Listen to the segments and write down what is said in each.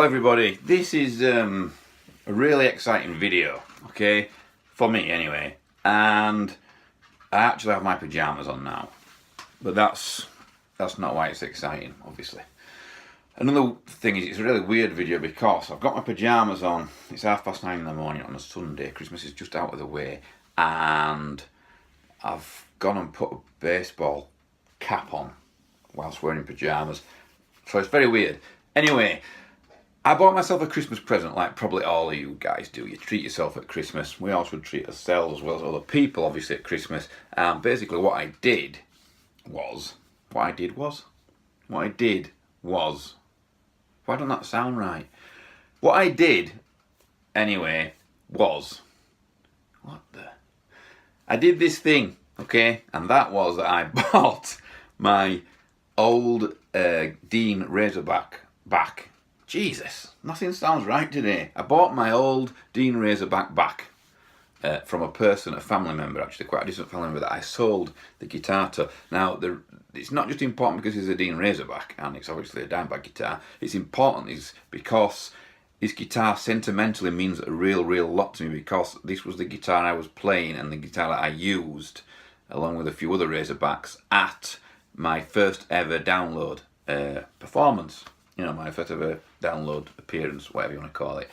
Well everybody, this is a really exciting video, okay, for me anyway, and I actually have my pyjamas on now, but that's not why it's exciting, obviously. Another thing is, it's a really weird video because I've got my pyjamas on, it's 9:30 in the morning on a Sunday, Christmas is just out of the way, and I've gone and put a baseball cap on whilst wearing pyjamas, so it's very weird. Anyway, I bought myself a Christmas present like probably all of you guys do. You treat yourself at Christmas. We also treat ourselves as well as other people obviously at Christmas. Basically what I did was, why don't that sound right? What I did anyway was, I did this thing, okay, and that was that I bought my old Dean Razorback back. Jesus, nothing sounds right today. I bought my old Dean Razorback back from a family member, actually, quite a distant family member that I sold the guitar to. Now, it's not just important because it's a Dean Razorback and it's obviously a Dimebag guitar. It's important is because this guitar sentimentally means a real lot to me, because this was the guitar I was playing and the guitar that I used along with a few other Razorbacks at my first ever download performance. You know, my first ever download appearance, whatever you want to call it.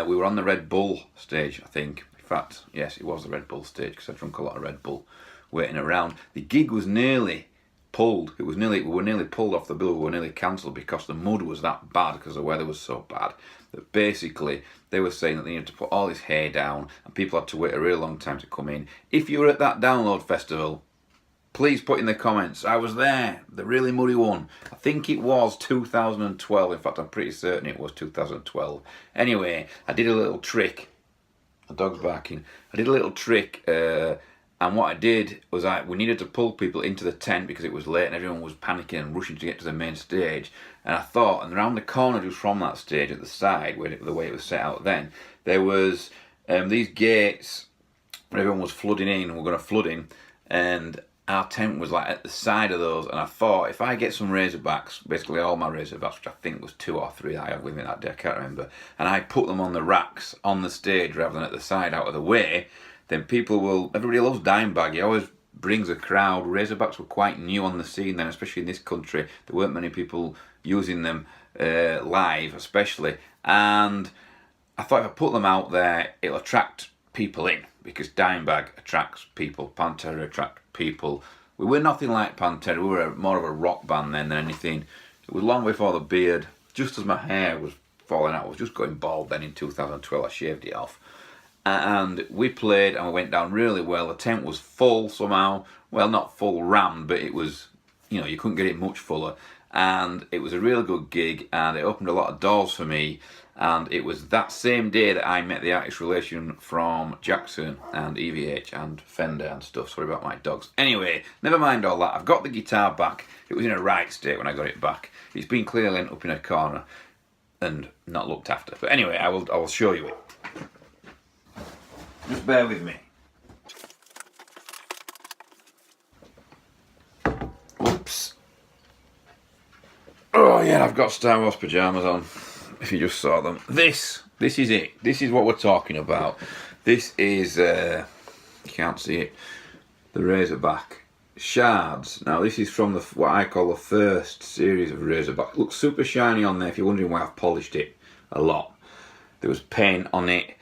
We were on the Red Bull stage, I think. In fact, yes, it was the Red Bull stage because I drank a lot of Red Bull waiting around. The gig was nearly pulled. We were nearly pulled off the bill. We were nearly cancelled because the mud was that bad, because the weather was so bad that basically they were saying that they needed to put all this hay down and people had to wait a really long time to come in. If you were at that download festival, please put in the comments, I was there, the really muddy one. I think it was 2012, in fact I'm pretty certain it was 2012. Anyway, I did a little trick, the dog's barking, I did a little trick, and what I did was we needed to pull people into the tent because it was late and everyone was panicking and rushing to get to the main stage. And I thought, and around the corner just from that stage at the side, the way it was set out then, there was these gates where everyone was flooding in and we're going to flood in, and our tent was like at the side of those, and I thought if I get some Razorbacks, basically all my Razorbacks, which I think was 2 or 3 that I had with me that day, I can't remember, and I put them on the racks on the stage rather than at the side out of the way, then everybody loves Dimebag, he always brings a crowd. Razorbacks were quite new on the scene then, especially in this country. There weren't many people using them live especially, and I thought if I put them out there it'll attract people in, because Dimebag attracts people, Pantera attract people. We were nothing like Pantera, we were more of a rock band then than anything. It was long before the beard, just as my hair was falling out. I was just going bald then in 2012, I shaved it off. And we played and we went down really well. The tent was full somehow, well not full rammed, but it was, you know, you couldn't get it much fuller. And it was a really good gig and it opened a lot of doors for me. And it was that same day that I met the artist relation from Jackson and EVH and Fender and stuff. Sorry about my dogs. Anyway, never mind all that. I've got the guitar back. It was in a right state when I got it back. It's been clearly up in a corner and not looked after. But anyway, I will show you it. Just bear with me. Oops. Oh yeah, I've got Star Wars pyjamas on. If you just saw them. This is it. This is what we're talking about. This is, you can't see it, the Razorback Shards. Now this is from what I call the first series of Razorback. It looks super shiny on there if you're wondering why I've polished it a lot. There was paint on it,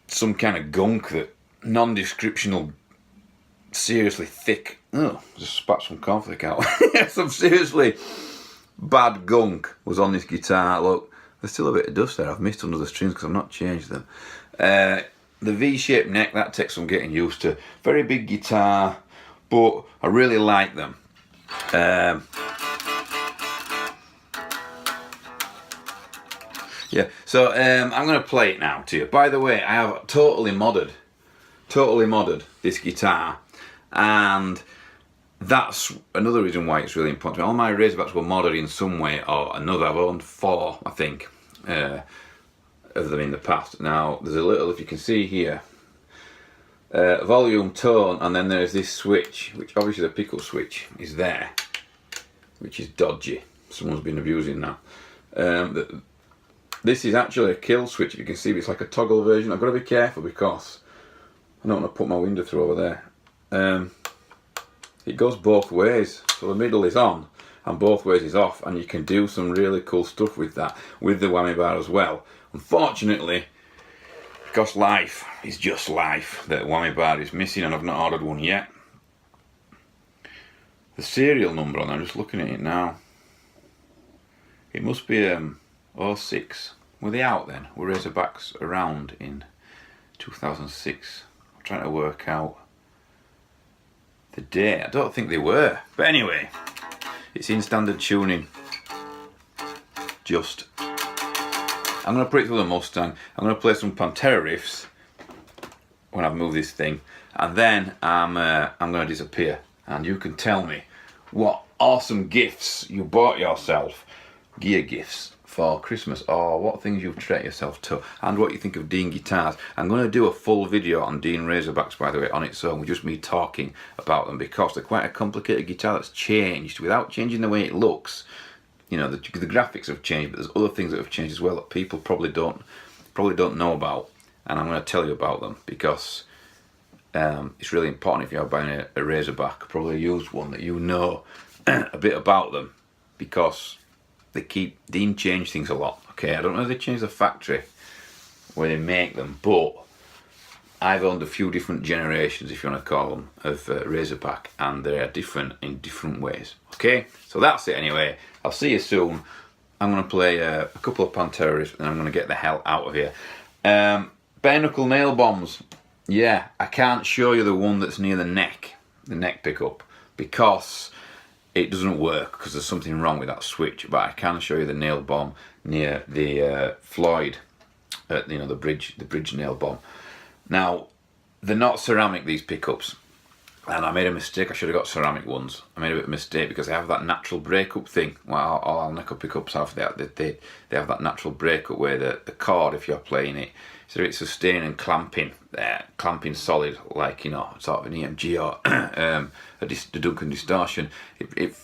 some kind of gunk, that non-descriptional, seriously thick, just spat some cornflake out. Some seriously bad gunk was on this guitar. Look, there's still a bit of dust there. I've missed under the strings because I've not changed them. The V-shaped neck, that takes some getting used to. Very big guitar, but I really like them. Yeah, so I'm going to play it now to you. By the way, I have totally modded this guitar, and that's another reason why it's really important to me. All my Razorbacks were modded in some way or another. I've owned 4, I think, of them in the past. Now, there's a little, if you can see here, volume, tone, and then there's this switch, which obviously the pickle switch is there, which is dodgy. Someone's been abusing that. This is actually a kill switch, if you can see, but it's like a toggle version. I've got to be careful because I don't want to put my window through over there. It goes both ways, so the middle is on and both ways is off, and you can do some really cool stuff with that, with the whammy bar as well. Unfortunately, because life is just life, the whammy bar is missing and I've not ordered one yet. The serial number on, I'm just looking at it now. It must be 06. Were they out then? Were Razorbacks around in 2006? I'm trying to work out the date. I don't think they were. But anyway, it's in standard tuning. I'm going to put it through the Mustang. I'm going to play some Pantera riffs when I've moved this thing. And then I'm going to disappear. And you can tell me what awesome gifts you bought yourself. Gear gifts for Christmas, or what things you've treated yourself to, and what you think of Dean guitars. I'm going to do a full video on Dean Razorbacks, by the way, on its own, with just me talking about them, because they're quite a complicated guitar that's changed without changing the way it looks. You know, the graphics have changed, but there's other things that have changed as well that people probably don't know about, and I'm going to tell you about them because it's really important if you're buying a Razorback, probably a used one, that you know a bit about them, because Dean changed things a lot. Okay, I don't know if they changed the factory where they make them, but I've owned a few different generations, if you want to call them, of Razorback, and they are different in different ways. Okay, so that's it anyway. I'll see you soon. I'm going to play a couple of Panteras and I'm going to get the hell out of here. Bareknuckle Nailbombs. Yeah, I can't show you the one that's near the neck pickup, because it doesn't work, because there's something wrong with that switch. But I can show you the nail bomb near the Floyd, the bridge nail bomb. Now, they're not ceramic, these pickups, and I made a mistake. I should have got ceramic ones. I made a bit of a mistake because they have that natural breakup thing. Well, all our nickel pickups have that. They have that natural breakup where the cord, if you're playing it, so it's sustaining and clamping solid, like, you know, sort of an EMG or a Duncan distortion. It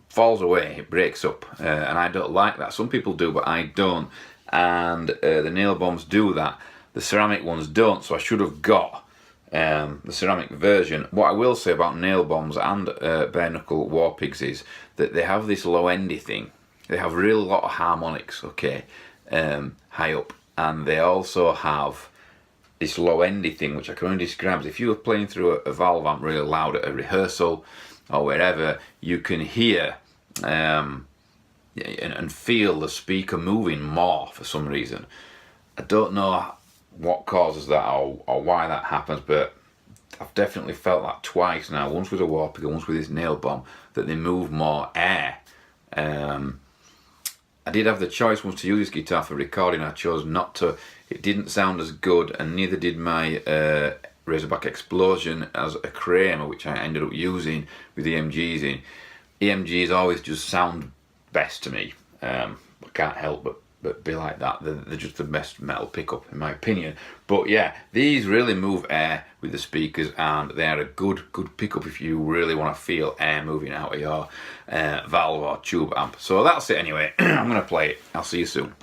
falls away, it breaks up, and I don't like that. Some people do, but I don't. And the nail bombs do that. The ceramic ones don't, so I should have got the ceramic version. What I will say about nail bombs and Bareknuckle Warpigs is that they have this low endy thing. They have really lot of harmonics, okay, high up, and they also have this low endy thing, which I can only describe as if you were playing through a valve amp really loud at a rehearsal or wherever, you can hear and feel the speaker moving more for some reason. I don't know what causes that or why that happens, but I've definitely felt that twice now, once with a Warpig and once with this nail bomb, that they move more air. I did have the choice once to use this guitar for recording. I chose not to. It didn't sound as good, and neither did my Razorback Explosion as a Kramer, which I ended up using with EMGs in. EMGs always just sound best to me. I can't help but be like that. They're just the best metal pickup in my opinion. But yeah, these really move air with the speakers, and they are a good pickup if you really want to feel air moving out of your valve or tube amp. So that's it anyway. I'm going to play it. I'll see you soon.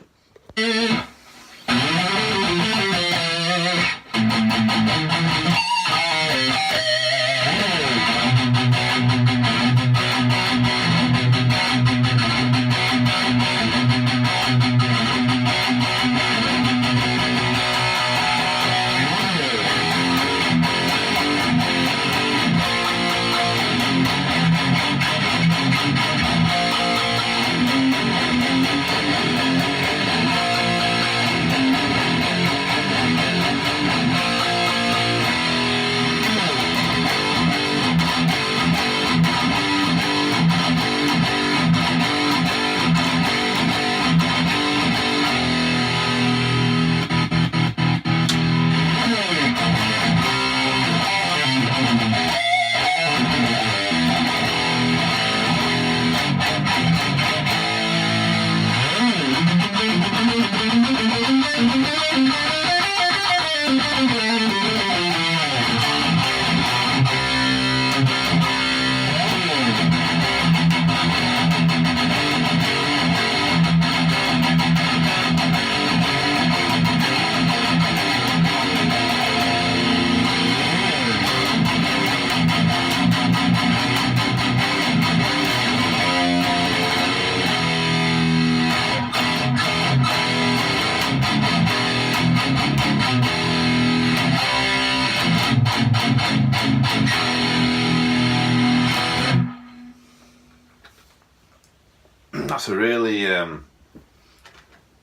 That's a really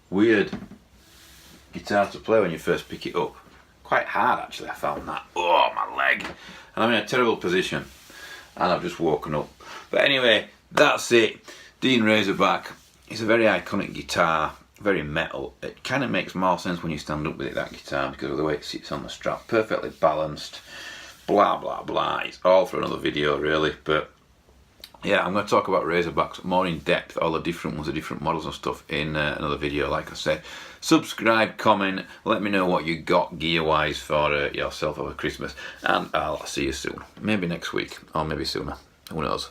weird guitar to play when you first pick it up. Quite hard actually, I found that. Oh, my leg. And I'm in a terrible position. And I've just woken up. But anyway, that's it. Dean Razorback. It's a very iconic guitar. Very metal. It kind of makes more sense when you stand up with it, that guitar, because of the way it sits on the strap. Perfectly balanced. Blah, blah, blah. It's all for another video, really. But yeah, I'm going to talk about Razorbacks more in depth, all the different ones, the different models and stuff in another video, like I said. Subscribe, comment, let me know what you got gear-wise for yourself over Christmas. And I'll see you soon. Maybe next week, or maybe sooner. Who knows?